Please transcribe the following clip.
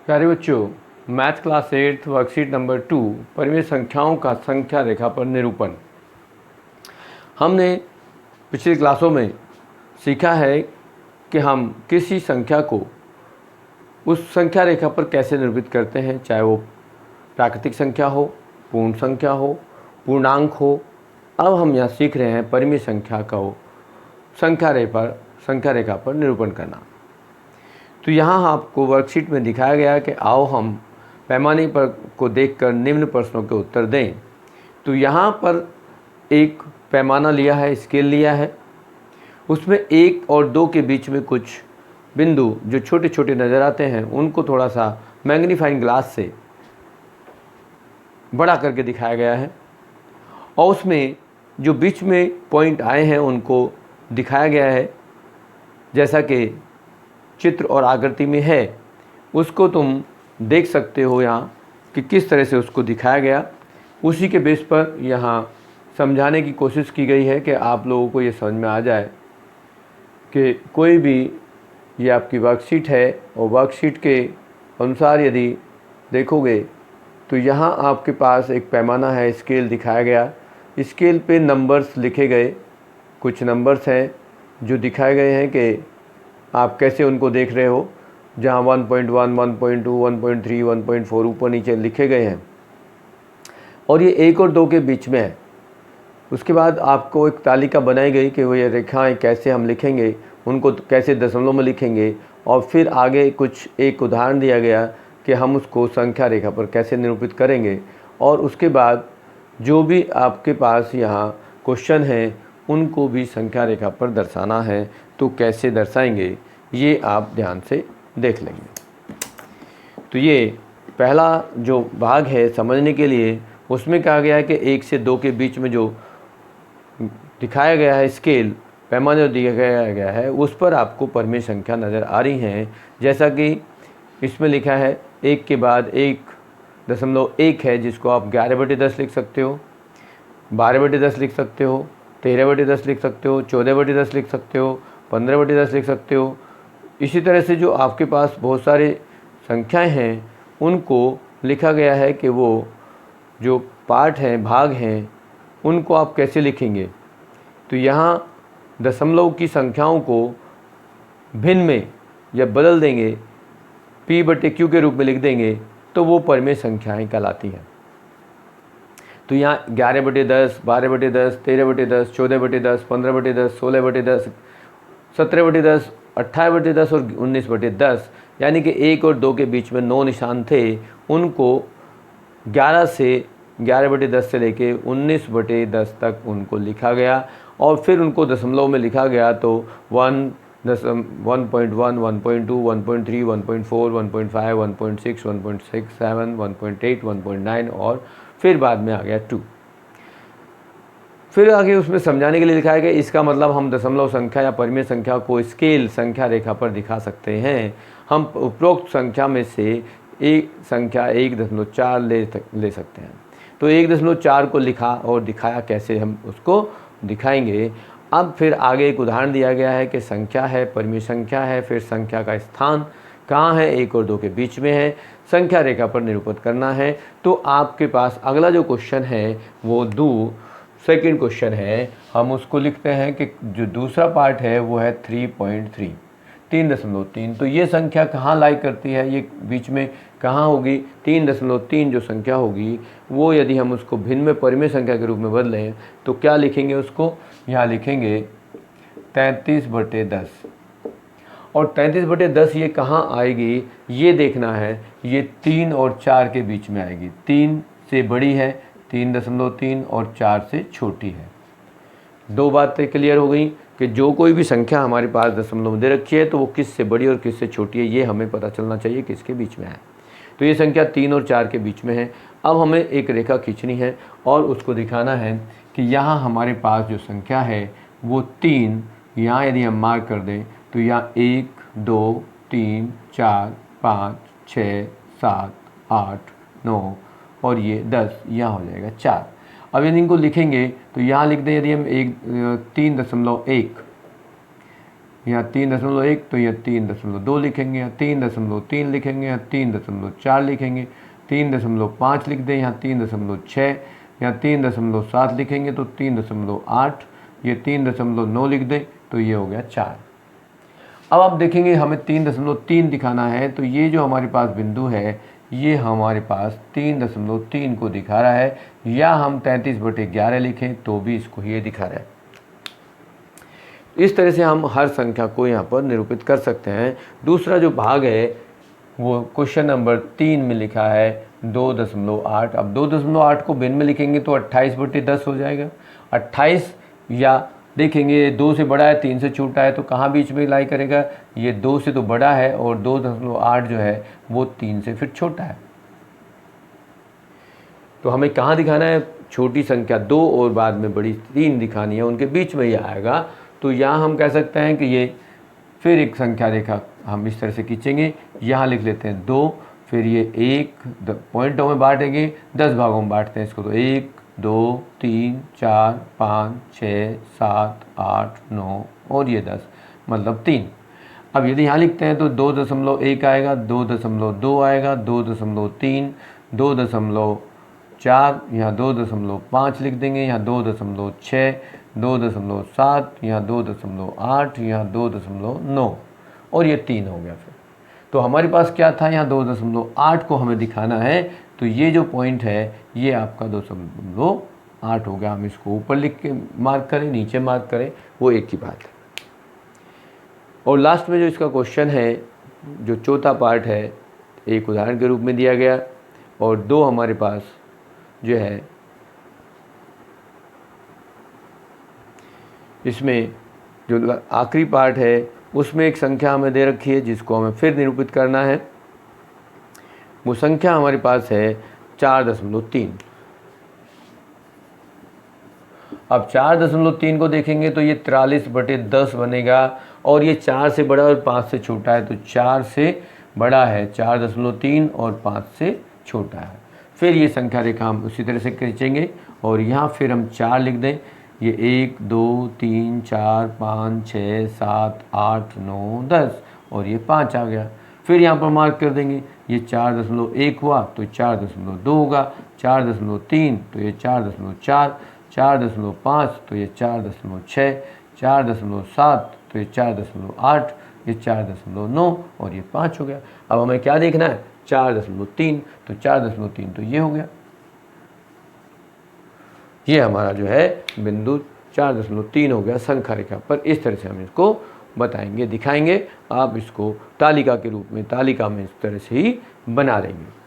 प्यारे बच्चों, math class 8 worksheet number 2 परिमेय संख्याओं का संख्या रेखा पर निरूपण। हमने पिछली क्लासों में सीखा है कि हम किसी संख्या को उस संख्या रेखा पर कैसे निरूपित करते हैं, चाहे वो प्राकृतिक संख्या हो, पूर्ण संख्या हो, पूर्णांक हो। अब हम यहाँ सीख रहे हैं परिमेय संख्या का संख्या रेखा पर निरूपण करना। तो यहाँ आपको वर्कशीट में दिखाया गया कि आओ हम पैमाने पर को देखकर निम्न प्रश्नों के उत्तर दें। तो यहाँ पर एक पैमाना लिया है, स्केल लिया है, उसमें 1 और 2 के बीच में कुछ बिंदु जो छोटे छोटे नज़र आते हैं उनको थोड़ा सा मैग्नीफाइंग ग्लास से बड़ा करके दिखाया गया है, और उसमें जो बीच में पॉइंट आए हैं उनको दिखाया गया है जैसा कि चित्र और आकृति में है। उसको तुम देख सकते हो यहाँ कि किस तरह से उसको दिखाया गया। उसी के बेस पर यहाँ समझाने की कोशिश की गई है कि आप लोगों को ये समझ में आ जाए कि कोई भी, ये आपकी वर्कशीट है और वर्कशीट के अनुसार यदि देखोगे तो यहाँ आपके पास एक पैमाना है, स्केल दिखाया गया। स्केल पे नंबर्स लिखे गए, कुछ नंबर्स हैं जो दिखाए गए हैं कि आप कैसे उनको देख रहे हो, जहाँ 1.1, 1.2, 1.3, 1.4 ऊपर नीचे लिखे गए हैं, और ये 1 और 2 के बीच में है। उसके बाद आपको एक तालिका बनाई गई कि वो ये रेखाएं कैसे हम लिखेंगे, उनको कैसे दशमलव में लिखेंगे, और फिर आगे कुछ एक उदाहरण दिया गया कि हम उसको संख्या रेखा पर कैसे निरूपित करेंगे। और उसके बाद जो भी आपके पास यहाँ क्वेश्चन हैं उनको भी संख्या रेखा पर दर्शाना है, तो कैसे दर्शाएंगे ये आप ध्यान से देख लेंगे। तो ये पहला जो भाग है समझने के लिए, उसमें कहा गया है कि 1 से 2 के बीच में जो दिखाया गया है स्केल, पैमाने जो दिखाया गया है, उस पर आपको परिमेय संख्या नज़र आ रही हैं। जैसा कि इसमें लिखा है 1 के बाद 1.1 है, जिसको आप 11/10 लिख सकते हो, 12/10 लिख सकते हो, 13/10 लिख सकते हो, 14/10 लिख सकते हो, 15/10 लिख सकते हो। इसी तरह से जो आपके पास बहुत सारे संख्याएं हैं उनको लिखा गया है कि वो जो पार्ट हैं, भाग हैं, उनको आप कैसे लिखेंगे। तो यहाँ दशमलव की संख्याओं को भिन्न में जब बदल देंगे, p/q के रूप में लिख देंगे, तो वो परिमेय संख्याएं कहलाती हैं। तो यहाँ 11/10, 12/10, 13/10, 14/10, 15/10, 16/10, 17/10, 18/10 और 19/10, यानी कि 1 और 2 के बीच में 9 निशान थे, उनको 11/10 से लेके 19/10 तक उनको लिखा गया, और फिर उनको दशमलव में लिखा गया। तो 1.1, 1.2, 1.3, 1.4, 1.5, 1.6, 1.6, 7, 1.8, 1.9 और फिर बाद में आ गया 2। फिर आगे उसमें समझाने के लिए लिखा है कि इसका मतलब हम दशमलव संख्या या परिमेय संख्या को स्केल संख्या रेखा पर दिखा सकते हैं। हम उपरोक्त संख्या में से एक संख्या 1.4 ले सकते हैं। तो 1.4 को लिखा और दिखाया, कैसे हम उसको दिखाएंगे। अब फिर आगे एक उदाहरण दिया गया है कि संख्या है, परिमेय संख्या है, फिर संख्या का स्थान कहाँ है, 1 और 2 के बीच में है, संख्या रेखा पर निरूपित करना है। तो आपके पास अगला जो क्वेश्चन है वो सेकंड क्वेश्चन है। हम उसको लिखते हैं कि जो दूसरा पार्ट है वो है 3.3, 3.3। तो ये संख्या कहाँ लाई करती है, ये बीच में कहाँ होगी। 3.3 जो संख्या होगी वो यदि हम उसको भिन्न में परिमेय संख्या के रूप में बदलें तो क्या लिखेंगे उसको, यहाँ लिखेंगे 33/10। और 33/10 ये कहाँ आएगी ये देखना है। ये 3 और 4 के बीच में आएगी। 3 से बड़ी है 3.3 और 4 से छोटी है। दो बातें क्लियर हो गई कि जो कोई भी संख्या हमारे पास दशमलव में दे रखी है तो वो किस से बड़ी और किस से छोटी है, ये हमें पता चलना चाहिए किसके बीच में है। तो ये संख्या 3 और 4 के बीच में है। अब हमें एक रेखा खींचनी है और उसको दिखाना है कि यहाँ हमारे पास जो संख्या है वो 3, यहाँ यदि हम मार्क कर दें तो यहाँ 1, 2, 3, 4, 5, 6, 7, 8, 9 और ये 10, यहाँ हो जाएगा 4। अब यदि इनको लिखेंगे तो यहाँ लिख दें, यदि हम 3.1 यहाँ 3.1 तो यहाँ 3.2 लिखेंगे, यहाँ 3.3 लिखेंगे, यहाँ 3.4 लिखेंगे, 3.5 लिख दें, यहाँ 3.6, यहाँ 3.7 लिखेंगे तो 3.8, ये 3.9 लिख दें तो ये हो गया 4। अब आप देखेंगे हमें 3.3 दिखाना है, तो ये जो हमारे पास बिंदु है ये हमारे पास 3.3 को दिखा रहा है, या हम 33/11 लिखें तो भी इसको ये दिखा रहा है। इस तरह से हम हर संख्या को यहाँ पर निरूपित कर सकते हैं। दूसरा जो भाग है वो क्वेश्चन नंबर 3 में लिखा है 2.8। अब 2.8 को भिन्न में लिखेंगे तो 28/10 हो जाएगा। 28 या देखेंगे 2 से बड़ा है 3 से छोटा है, तो कहाँ बीच में लाई करेगा, ये 2 से तो बड़ा है और 2.8 जो है वो 3 से फिर छोटा है। तो हमें कहाँ दिखाना है, छोटी संख्या 2 और बाद में बड़ी 3 दिखानी है, उनके बीच में ये आएगा। तो यहाँ हम कह सकते हैं कि ये फिर एक संख्या रेखा हम इस तरह से खींचेंगे, यहाँ लिख लेते हैं 2, फिर ये 1 पॉइंटों में बांटेंगे, 10 भागों में बांटते हैं इसको, तो 1 2 3 4 5 6 7 8 9 और ये 10 मतलब 3। अब यदि यहाँ लिखते हैं तो 2.1 आएगा, 2.2 आएगा, 2.3, 2.4, यहाँ 2.5 लिख देंगे, यहाँ 2.6, 2.7, यहाँ 2.8, यहाँ 2.9 और ये 3 हो गया। फिर तो हमारे पास क्या था, यहाँ 2.8 को हमें दिखाना है, तो ये जो पॉइंट है ये आपका 2.8 हो गया। हम इसको ऊपर लिख के मार्क करें, नीचे मार्क करें, वो एक ही बात है। और लास्ट में जो इसका क्वेश्चन है, जो चौथा पार्ट है, एक उदाहरण के रूप में दिया गया और 2 हमारे पास जो है इसमें जो आखिरी पार्ट है उसमें एक संख्या हमें दे रखी है जिसको हमें फिर निरूपित करना है। वो संख्या हमारे पास है 4.3। अब 4.3 को देखेंगे तो ये 43/10 बनेगा और ये 4 से बड़ा और 5 से छोटा है, तो 4 से बड़ा है 4.3 और 5 से छोटा है। फिर ये संख्या रेखा हम उसी तरह से खींचेंगे और यहाँ फिर हम 4 लिख दें, ये 1 2 3 4 5 6 7 8 9 10 और ये 5 आ गया। फिर यहाँ पर मार्क कर देंगे, ये 4.1 हुआ तो 4.2 होगा, 4.3 तो ये 4.4, 4.5 तो ये 4.6, 4.7 तो ये 4.8, ये 4.9 और ये 5 हो गया। अब हमें क्या देखना है, 4.3, तो 4.3 तो ये हो गया। ये हमारा जो है बिंदु 4.3 हो गया संख्या रेखा पर। इस तरह से हम इसको बताएंगे, दिखाएंगे। आप इसको तालिका के रूप में, तालिका में इस तरह से ही बना देंगे।